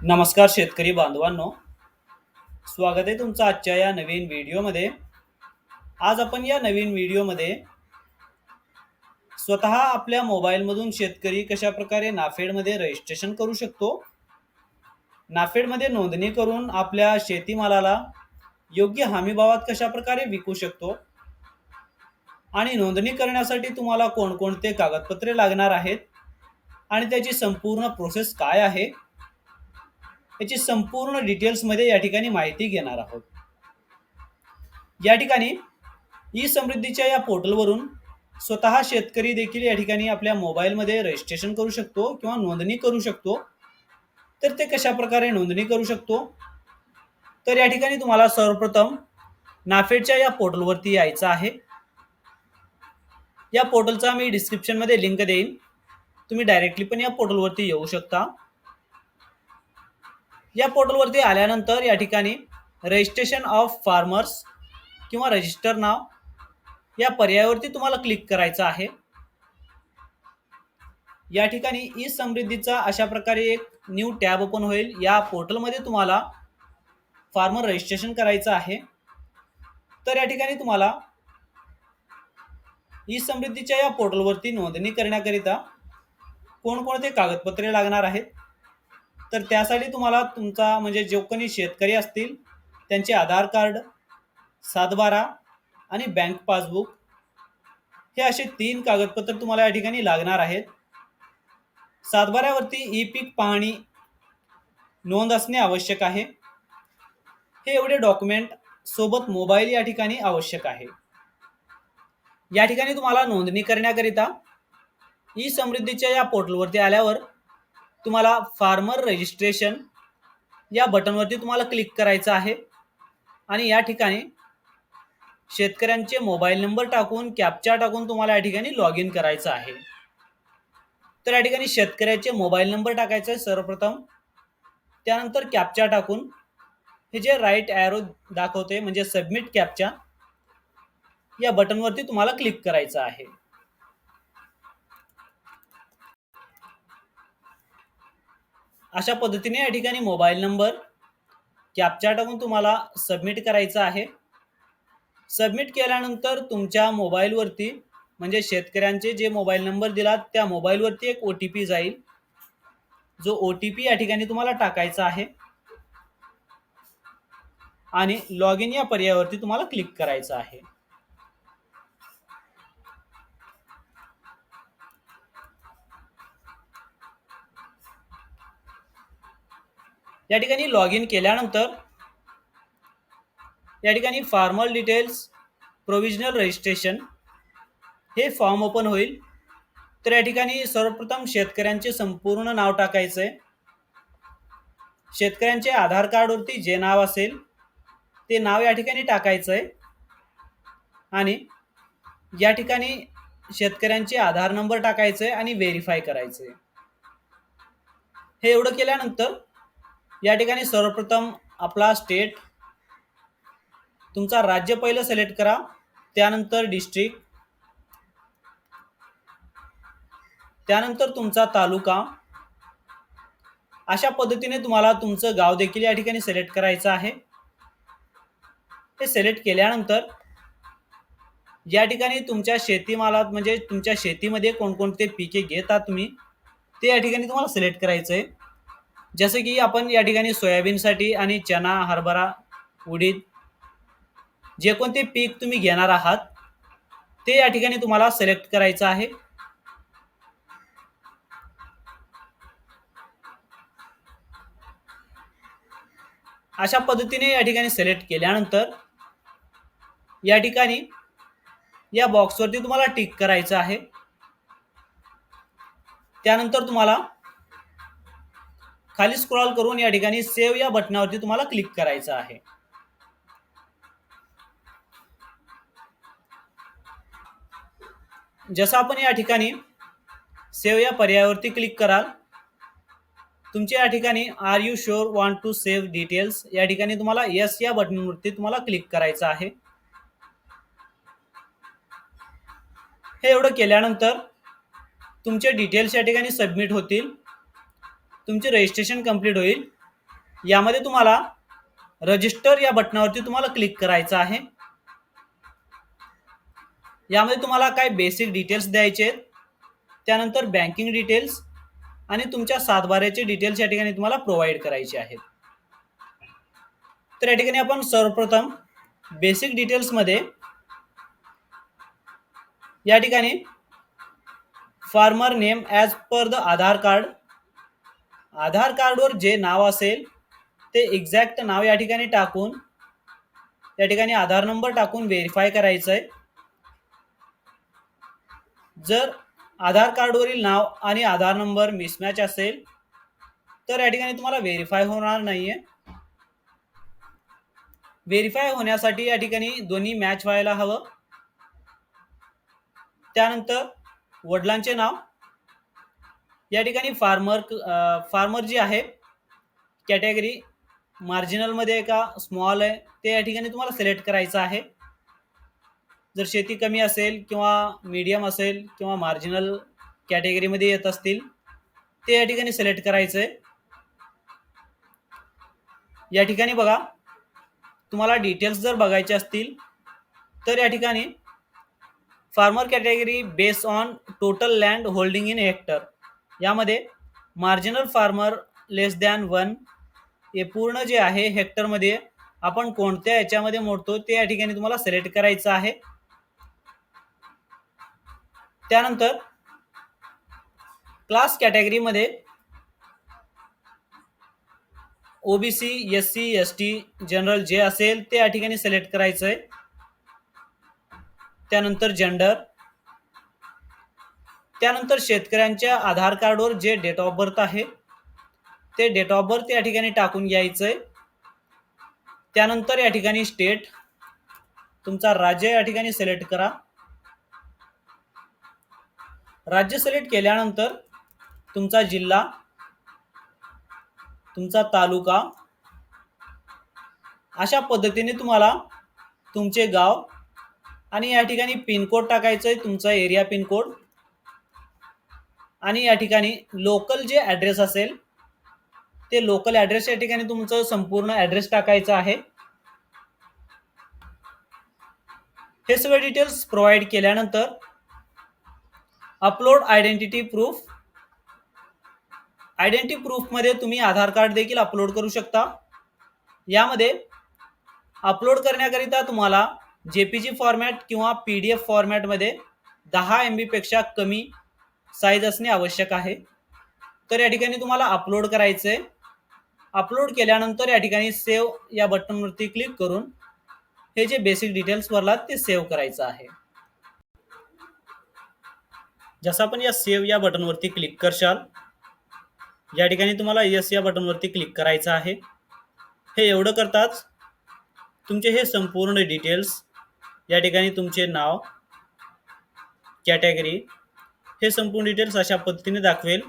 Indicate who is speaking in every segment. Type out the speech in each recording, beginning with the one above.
Speaker 1: नमस्कार शेतकरी बांधवांनो, स्वागत आहे तुमचं आजच्या या नवीन व्हिडिओमध्ये. आज आपण या नवीन व्हिडिओमध्ये स्वतः आपल्या मोबाईलमधून शेतकरी कशा प्रकारे नाफेडमध्ये रजिस्ट्रेशन करू शकतो, नाफेडमध्ये नोंदणी करून आपल्या शेतीमालाला योग्य हमीभावात कशा प्रकारे विकू शकतो आणि नोंदणी करण्यासाठी तुम्हाला कोणकोणते कागदपत्रे लागणार आहेत आणि त्याची संपूर्ण प्रोसेस काय आहे याची संपूर्ण डिटेल्समध्ये या ठिकाणी माहिती घेणार आहोत. या ठिकाणी ई समृद्धीच्या या पोर्टलवरून स्वतः शेतकरी देखील या ठिकाणी आपल्या मोबाईलमध्ये रजिस्ट्रेशन करू शकतो किंवा नोंदणी करू शकतो. तर ते कशा प्रकारे नोंदणी करू शकतो, तर या ठिकाणी तुम्हाला सर्वप्रथम नाफेडच्या या पोर्टलवरती यायचं आहे. या पोर्टलचा मी डिस्क्रिप्शनमध्ये लिंक देईन, तुम्ही डायरेक्टली पण या पोर्टलवरती येऊ शकता. या पोर्टलवरती आल्यानंतर या ठिकाणी रजिस्ट्रेशन ऑफ फार्मर्स किंवा रजिस्टर नाव या पर्यायावरती तुम्हाला क्लिक करायचं आहे. या ठिकाणी ई समृद्धीचा अशा प्रकारे एक न्यू टॅब ओपन होईल. या पोर्टलमध्ये तुम्हाला फार्मर रजिस्ट्रेशन करायचं आहे. तर या ठिकाणी तुम्हाला ई समृद्धीच्या या पोर्टलवरती नोंदणी करण्याकरिता कोणकोणते कागदपत्रे लागणार आहेत, तर त्यासाठी तुम्हाला तुमचा म्हणजे जो कोणी शेतकरी असतील त्यांचे आधार कार्ड, 7/12 आणि बँक पासबुक हे असे 3 कागदपत्र तुम्हाला या ठिकाणी लागणार आहेत. 7/12 वरती ई पीक पाहणी नोंद असणे आवश्यक आहे. हे एवढे डॉक्युमेंट सोबत मोबाईल या ठिकाणी आवश्यक आहे. या ठिकाणी तुम्हाला नोंदणी करण्याकरिता ई समृद्धीच्या या पोर्टलवरती आल्यावर तुम्हाला फार्मर रजिस्ट्रेशन या बटनवरती तुम्हाला क्लिक करायचं आहे आणि या ठिकाणी शेतकऱ्यांचे मोबाईल नंबर टाकून कॅप्चा टाकून तुम्हाला या ठिकाणी लॉग इन करायचं आहे. तर या ठिकाणी शेतकऱ्याचे मोबाईल नंबर टाकायचा आहे सर्वप्रथम, त्यानंतर कॅप्चा टाकून हे जे राईट ॲरो दाखवते म्हणजे सबमिट कॅप्चा या बटनवरती तुम्हाला क्लिक करायचं आहे. अशा पद्धतीने या ठिकाणी मोबाईल नंबर कॅप्चा टाकून तुम्हाला सबमिट करायचा आहे. सबमिट केल्यानंतर तुमच्या मोबाईलवरती म्हणजे शेतकऱ्यांचे जे मोबाईल नंबर दिलात त्या मोबाईलवरती एक OTP जाईल. जो OTP या ठिकाणी तुम्हाला टाकायचा आहे आणि लॉग इन या पर्यायावरती तुम्हाला क्लिक करायचं आहे. या ठिकाणी लॉग इन केल्यानंतर या ठिकाणी फार्मर डिटेल्स प्रोव्हिजनल रजिस्ट्रेशन हे फॉर्म ओपन होईल. तर या ठिकाणी सर्वप्रथम शेतकऱ्यांचे संपूर्ण नाव टाकायचं आहे. शेतकऱ्यांचे आधार कार्डवरती जे नाव असेल ते नाव या ठिकाणी टाकायचं आहे आणि या ठिकाणी शेतकऱ्यांचे आधार नंबर टाकायचे आणि व्हेरीफाय करायचे. हे एवढं केल्यानंतर या ठिकाणी सर्वप्रथम आपला स्टेट, तुमचा राज्य पहिलं सिलेक्ट करा, त्यानंतर डिस्ट्रिक्ट, त्यानंतर तुमचा तालुका. अशा पद्धतीने तुम्हाला तुमचं गाव देखील या ठिकाणी सिलेक्ट करायचं आहे. हे सिलेक्ट केल्यानंतर या ठिकाणी तुमच्या शेतीमालात म्हणजे तुमच्या शेतीमध्ये कोणकोणते पिके घेता तुम्ही ते या ठिकाणी तुम्हाला सिलेक्ट करायचं आहे. जसं की आपण या ठिकाणी सोयाबीनसाठी आणि चना, हरभरा, उडीद जे कोणते पीक तुम्ही घेणार आहात ते या ठिकाणी तुम्हाला सिलेक्ट करायचं आहे. अशा पद्धतीने या ठिकाणी सिलेक्ट केल्यानंतर या ठिकाणी या बॉक्सवरती तुम्हाला टिक करायचं आहे. त्यानंतर तुम्हाला खाली स्क्रॉल करून या ठिकाणी सेव्ह या बटनावरती तुम्हाला क्लिक करायचं आहे. जसं आपण या ठिकाणी सेव्ह या पर्यायावरती क्लिक कराल, तुमच्या या ठिकाणी are you sure want to save details या ठिकाणी तुम्हाला येस या बटनवरती तुम्हाला क्लिक करायचं आहे. हे एवढं केल्यानंतर तुमचे डिटेल्स या ठिकाणी सबमिट होतील, तुमचे रजिस्ट्रेशन कंप्लीट होईल यामध्ये तुम्हाला रजिस्टर या बटनावरती तुम्हाला क्लिक करायचं आहे. यामध्ये तुम्हाला काय बेसिक डिटेल्स द्यायचे आहेत, त्यानंतर बँकिंग डिटेल्स आणि तुमच्या सातबाऱ्याचे डिटेल्स या ठिकाणी तुम्हाला प्रोव्हाइड करायचे आहेत. तर या ठिकाणी आपण सर्वप्रथम बेसिक डिटेल्समध्ये या ठिकाणी farmer name as per the Aadhaar card, Aadhaar कार्डवर जे नाव असेल ते एक्झॅक्ट नाव या ठिकाणी टाकून या ठिकाणी आधार नंबर टाकून व्हेरीफाय करायचं आहे. जर आधार कार्डवरील नाव आणि आधार नंबर मिसमॅच असेल तर या ठिकाणी तुम्हाला व्हेरीफाय होणार नाहीये. व्हेरीफाय होण्यासाठी या ठिकाणी दोन्ही मॅच व्हायला हवं. त्यानंतर वडिलांचे नाव या ठिकाणी फार्मर जे आहे कॅटेगरी मार्जिनलमध्ये आहे का स्मॉल आहे ते या ठिकाणी तुम्हाला सिलेक्ट करायचं आहे. जर शेती कमी असेल किंवा मीडियम असेल किंवा मार्जिनल कॅटेगरीमध्ये येत असतील ते या ठिकाणी सिलेक्ट करायचं आहे. या ठिकाणी बघा, तुम्हाला डिटेल्स जर बघायचे असतील तर या ठिकाणी farmer category based on total land holding in hectare, यामध्ये मार्जिनल फार्मर लेस दॅन 1 हे पूर्ण जे आहे हेक्टरमध्ये आपण कोणत्या याच्यामध्ये मोडतो ते या ठिकाणी तुम्हाला सिलेक्ट करायचं आहे. त्यानंतर क्लास कॅटेगरीमध्ये ओबीसी, एससी, एसटी, जनरल जे असेल ते या ठिकाणी सिलेक्ट करायचं आहे. त्यानंतर जेंडर, त्यानंतर शेतकऱ्यांच्या आधार कार्डवर जे डेट ऑफ बर्थ आहे ते डेट ऑफ बर्थ या ठिकाणी टाकून घ्यायचंय. त्यानंतर या ठिकाणी स्टेट, तुमचा राज्य या ठिकाणी सिलेक्ट करा. राज्य सिलेक्ट केल्यानंतर तुमचा जिल्हा, तुमचा तालुका, अशा पद्धतीने तुम्हाला तुमचे गाव आणि या ठिकाणी पिनकोड टाकायचं आहे, तुमचा एरिया पिनकोड, आणि या ठिकाणी लोकल जे ॲड्रेस असेल ते लोकल ॲड्रेस या ठिकाणी तुमचं संपूर्ण ॲड्रेस टाकायचं आहे. हे सगळे डिटेल्स प्रोव्हाइड केल्यानंतर अपलोड आयडेंटिटी प्रूफ, आयडेंटिटी प्रूफमध्ये तुम्ही आधार कार्ड देखील अपलोड करू शकता. यामध्ये अपलोड करण्याकरिता तुम्हाला जेपीजी फॉर्मॅट किंवा PDF फॉर्मॅटमध्ये 10 MB पेक्षा कमी साईज असणे आवश्यक आहे. तर या ठिकाणी तुम्हाला अपलोड करायचं आहे. अपलोड केल्यानंतर या ठिकाणी सेव्ह या बटनवरती क्लिक करून हे जे बेसिक डिटेल्स भरलात ते सेव्ह करायचं आहे. जसं आपण या सेव्ह या बटनवरती क्लिक करशाल या ठिकाणी तुम्हाला येस या बटनवरती क्लिक करायचं आहे. हे एवढं करताच तुमचे हे संपूर्ण डिटेल्स या ठिकाणी तुमचे नाव, कॅटेगरी, हे संपूर्ण डिटेल्स अशा पद्धतीने दाखवेल.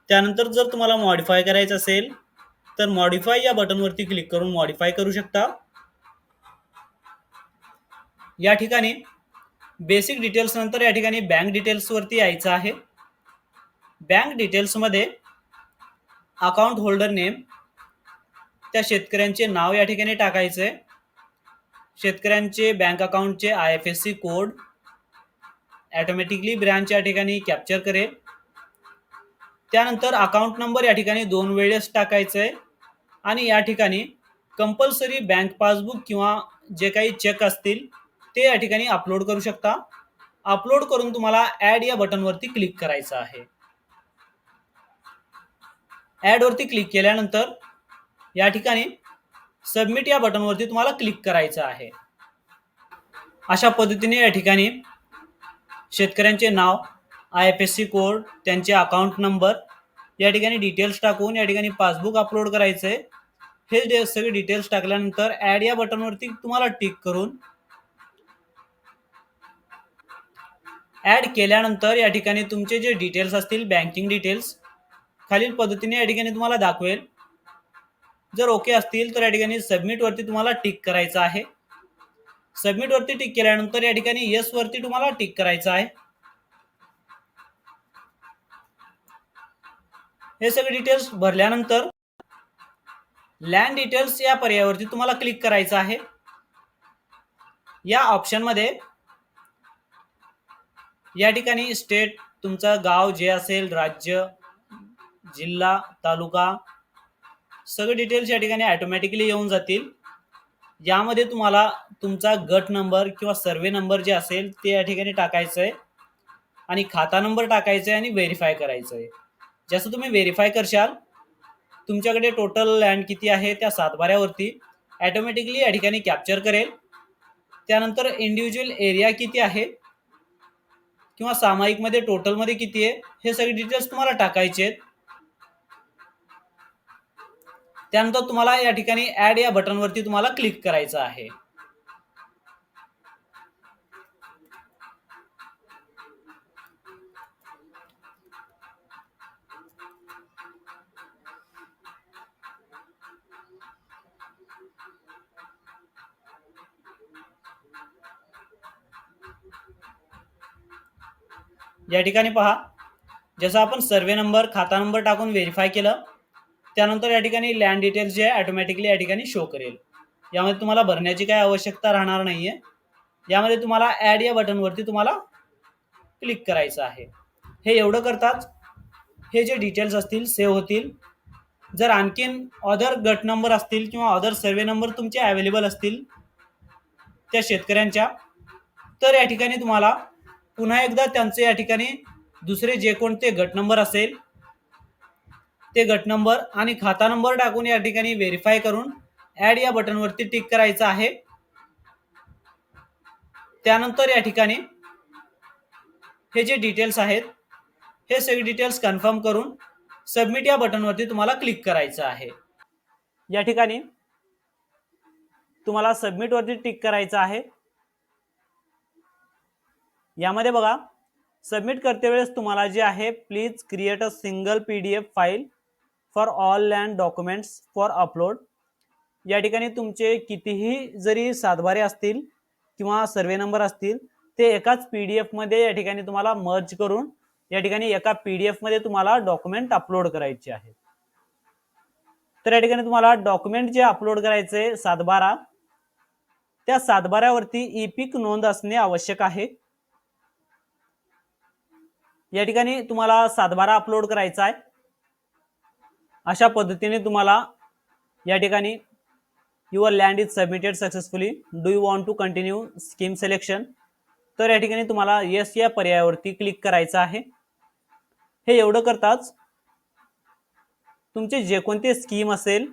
Speaker 1: त्यानंतर जर तुम्हाला मॉडिफाय करायचं असेल तर मॉडिफाय या बटनवरती क्लिक करून मॉडिफाय करू शकता. या ठिकाणी बेसिक डिटेल्स नंतर या ठिकाणी बँक डिटेल्सवरती यायचं आहे. बँक डिटेल्समध्ये अकाउंट होल्डर नेम, त्या शेतकऱ्यांचे नाव या ठिकाणी टाकायचं आहे. शेतकऱ्यांचे बँक अकाउंटचे IFSC कोड ऑटोमॅटिकली ब्रांच या ठिकाणी कॅप्चर करेल. त्यानंतर अकाउंट नंबर या ठिकाणी 2 वेळेस टाकायचं आहे आणि या ठिकाणी कंपल्सरी बँक पासबुक किंवा जे काही चेक असतील ते या ठिकाणी अपलोड करू शकता. अपलोड करून तुम्हाला ॲड या बटनवरती क्लिक करायचं आहे. ॲडवरती क्लिक केल्यानंतर या ठिकाणी सबमिट या बटनवरती तुम्हाला क्लिक करायचं आहे. अशा पद्धतीने या ठिकाणी शेतकऱ्यांचे नाव, IFSC कोड, त्यांचे अकाउंट नंबर या ठिकाणी डिटेल्स टाकून या ठिकाणी पासबुक अपलोड करायचं आहे. हे सगळे डिटेल्स टाकल्यानंतर ॲड या बटनवरती तुम्हाला टिक करून ॲड केल्यानंतर या ठिकाणी तुमचे जे डिटेल्स असतील बँकिंग डिटेल्स खालील पद्धतीने या ठिकाणी तुम्हाला दाखवेल. जर ओके असतील तर या ठिकाणी सबमिटवरती तुम्हाला टिक करायचं आहे. सबमिटवरती टिक केल्यानंतर या ठिकाणी येस वरती तुम्हाला टिक करायचं आहे. हे सगळे डिटेल्स भरल्यानंतर लँड डिटेल्स या पर्यायावरती तुम्हाला क्लिक करायचं आहे. या ऑप्शनमध्ये या ठिकाणी स्टेट, तुमचं गाव जे असेल, राज्य, जिल्हा, तालुका, सगळे डिटेल्स या ठिकाणी ऑटोमॅटिकली येऊन जातील. यामध्ये तुम्हाला तुमचा गट नंबर किंवा सर्वे नंबर जे असेल ते या ठिकाणी टाकायचं आहे आणि खाता नंबर टाकायचा आहे आणि व्हेरीफाय करायचं आहे. जसं तुम्ही व्हेरीफाय करशाल, तुमच्याकडे टोटल लँड किती आहे त्या सातबाऱ्यावरती ऑटोमॅटिकली या ठिकाणी कॅप्चर करेल. त्यानंतर इंडिव्हिज्युअल एरिया किती आहे किंवा सामायिकमध्ये टोटलमध्ये किती आहे हे सगळे डिटेल्स तुम्हाला टाकायचे आहेत. त्यानंतर तुम्हाला या ठिकाणी ऍड या बटनवरती तुम्हाला क्लिक करायचं आहे. या ठिकाणी पहा, जसं आपण सर्वे नंबर, खाता नंबर टाकून व्हेरीफाय केलं, त्यानंतर या ठिकाणी लँड डिटेल्स जे आहे ऑटोमॅटिकली या ठिकाणी शो करेल. यामध्ये तुम्हाला भरण्याची काही आवश्यकता राहणार नाहीये. यामध्ये तुम्हाला ऍड या बटनवरती तुम्हाला क्लिक करायचं आहे. हे एवढं करताच हे जे डिटेल्स असतील सेव्ह होतील. जर आणखीन अदर गट नंबर असतील किंवा अदर सर्वे नंबर तुमचे अवेलेबल असतील त्या शेतकऱ्यांच्या, तर या ठिकाणी तुम्हाला पुन्हा एकदा त्यांचे या ठिकाणी दुसरे जे कोणते गट नंबर असेल ते गट नंबर आणि खाता नंबर टाकून या ठिकाणी व्हेरीफाय करून ऍड या बटनवरती टिक करायचं आहे. त्यानंतर या ठिकाणी हे जे डिटेल्स आहेत हे सगळे डिटेल्स कन्फर्म करून सबमिट या बटनवरती तुम्हाला क्लिक करायचं आहे. या ठिकाणी तुम्हाला सबमिट वरती टिक करायचं आहे. यामध्ये बघा, सबमिट करते वेळेस तुम्हाला जे आहे please create a single PDF file for all land documents for upload. या ठिकाणी तुमचे कितीही जरी सातबारे असतील किंवा सर्वे नंबर असतील ते एकाच PDF मध्ये या ठिकाणी तुम्हाला मर्ज करून या ठिकाणी एका PDF मध्ये तुम्हाला डॉक्युमेंट अपलोड करायचे आहे. तर या ठिकाणी तुम्हाला डॉक्युमेंट जे अपलोड करायचे सातबारा, त्या सातबाऱ्यावरती ई-पिक नोंद असणे आवश्यक आहे. या ठिकाणी तुम्हाला सातबारा अपलोड करायचा आहे. अशा पद्धतीने तुम्हाला या ठिकाणी your land is submitted successfully, do you want to continue scheme selection, तर या ठिकाणी तुम्हाला येस या पर्यायावरती क्लिक करायचं आहे. हे एवढं करताच तुमचे जे कोणते स्कीम असेल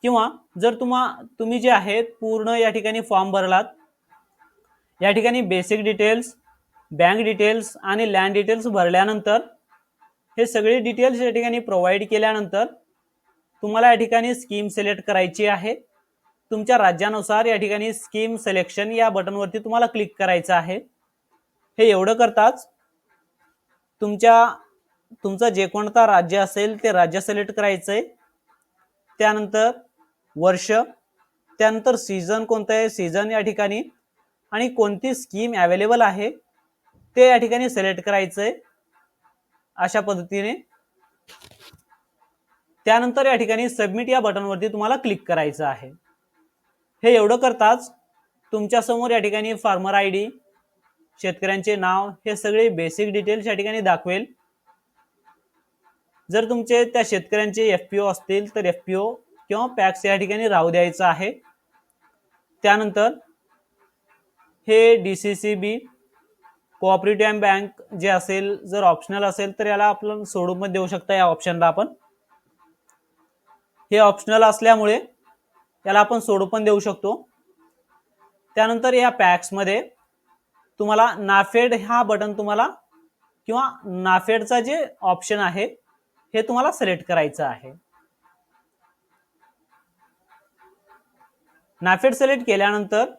Speaker 1: किंवा जर तुम्ही जे आहेत पूर्ण या ठिकाणी फॉर्म भरलात, या ठिकाणी बेसिक डिटेल्स, बँक डिटेल्स आणि लँड डिटेल्स भरल्यानंतर हे सगळे डिटेल्स या ठिकाणी प्रोव्हाइड केल्यानंतर तुम्हाला या ठिकाणी स्कीम सिलेक्ट करायची आहे. तुमच्या राज्यानुसार या ठिकाणी स्कीम सिलेक्शन या बटनवरती तुम्हाला क्लिक करायचं आहे. हे एवढं करताच तुमचं जे कोणता राज्य असेल ते राज्य सिलेक्ट करायचंय. त्यानंतर वर्ष, त्यानंतर सीझन कोणतं आहे, सीझन या ठिकाणी आणि कोणती स्कीम अवेलेबल आहे ते या ठिकाणी सिलेक्ट करायचंय अशा पद्धतीने. त्यानंतर या ठिकाणी सबमिट या बटनवरती तुम्हाला क्लिक करायचं आहे. हे एवढं करताच तुमच्या समोर या ठिकाणी फार्मर ID, शेतकऱ्यांचे नाव, हे सगळे बेसिक डिटेल्स या ठिकाणी दाखवेल. जर तुमचे त्या शेतकऱ्यांचे FPO असतील तर FPO किंवा पॅक्स या ठिकाणी राहू द्यायचं आहे. त्यानंतर हे DCCB, कोऑपरेटिव्ह बँक जे असेल, जर ऑप्शनल असेल तर याला आपण सोडून पण देऊ शकता. या ऑप्शनला आपण, हे ऑप्शनल असल्यामुळे याला आपण सोडून पण देऊ शकतो. त्यानंतर या पॅक्स मध्ये तुम्हाला नाफेड हा बटन तुम्हाला किंवा नाफेडचा जे ऑप्शन आहे हे तुम्हाला सिलेक्ट करायचं आहे. नाफेड सिलेक्ट केल्यानंतर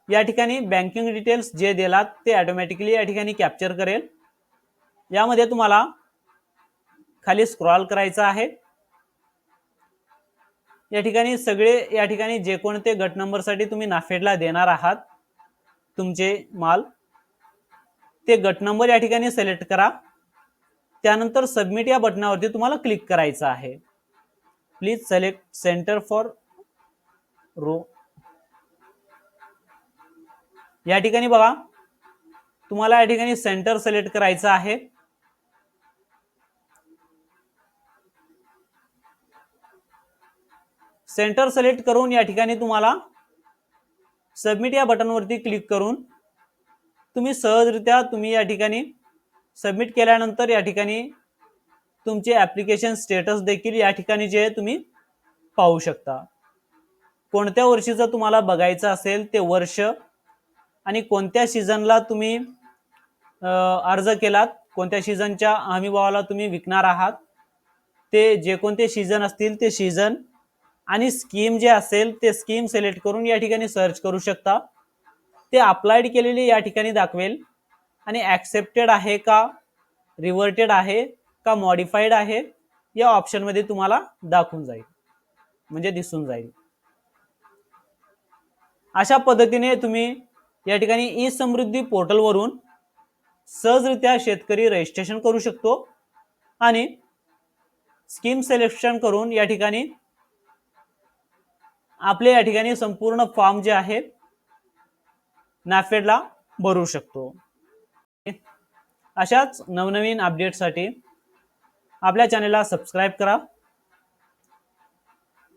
Speaker 1: या ठिकाणी बँकिंग डिटेल्स जे दिलात ते ऑटोमॅटिकली या ठिकाणी कॅप्चर करेल. यामध्ये तुम्हाला खाली स्क्रॉल करायचं आहे. या ठिकाणी सगळे या ठिकाणी जे कोणते गट नंबरसाठी तुम्ही नाफेडला देणार आहात तुमचे माल, ते गट नंबर या ठिकाणी सिलेक्ट करा. त्यानंतर सबमिट या बटनावरती तुम्हाला क्लिक करायचं आहे. Please select centre for row. या ठिकाणी बघा तुम्हाला या ठिकाणी सेंटर सिलेक्ट करायचं आहे. सेंटर सिलेक्ट करून या ठिकाणी तुम्हाला सबमिट या बटनवरती क्लिक करून तुम्ही सहजरित्या तुम्ही या ठिकाणी सबमिट केल्यानंतर या ठिकाणी तुमचे ऍप्लिकेशन स्टेटस देखील या ठिकाणी जे तुम्ही पाहू शकता. कोणत्या वर्षीचं तुम्हाला बघायचं असेल ते वर्ष आणि कोणत्या सीझनला तुम्ही अर्ज केलात, कोणत्या सीझनच्या हमीभावाला तुम्ही विकणार आहात, ते जे कोणते सीझन असतील ते सीझन आणि स्कीम जे असेल ते स्कीम सिलेक्ट करून या ठिकाणी सर्च करू शकता. ते अप्लाइड केलेले या ठिकाणी दाखवेल आणि ॲक्सेप्टेड आहे का, रिव्हर्टेड आहे का, मॉडिफाईड आहे या ऑप्शनमध्ये तुम्हाला दाखवून जाईल, म्हणजे दिसून जाईल. अशा पद्धतीने तुम्ही या ठिकाणी ई समृद्धी पोर्टलवरून सहजरित्या शेतकरी रजिस्ट्रेशन करू शकतो आणि स्कीम सिलेक्शन करून या ठिकाणी आपले या ठिकाणी संपूर्ण फॉर्म जे आहे नाफेडला भरू शकतो. अशाच नवनवीन अपडेटसाठी आपल्या चॅनलला सबस्क्राइब करा.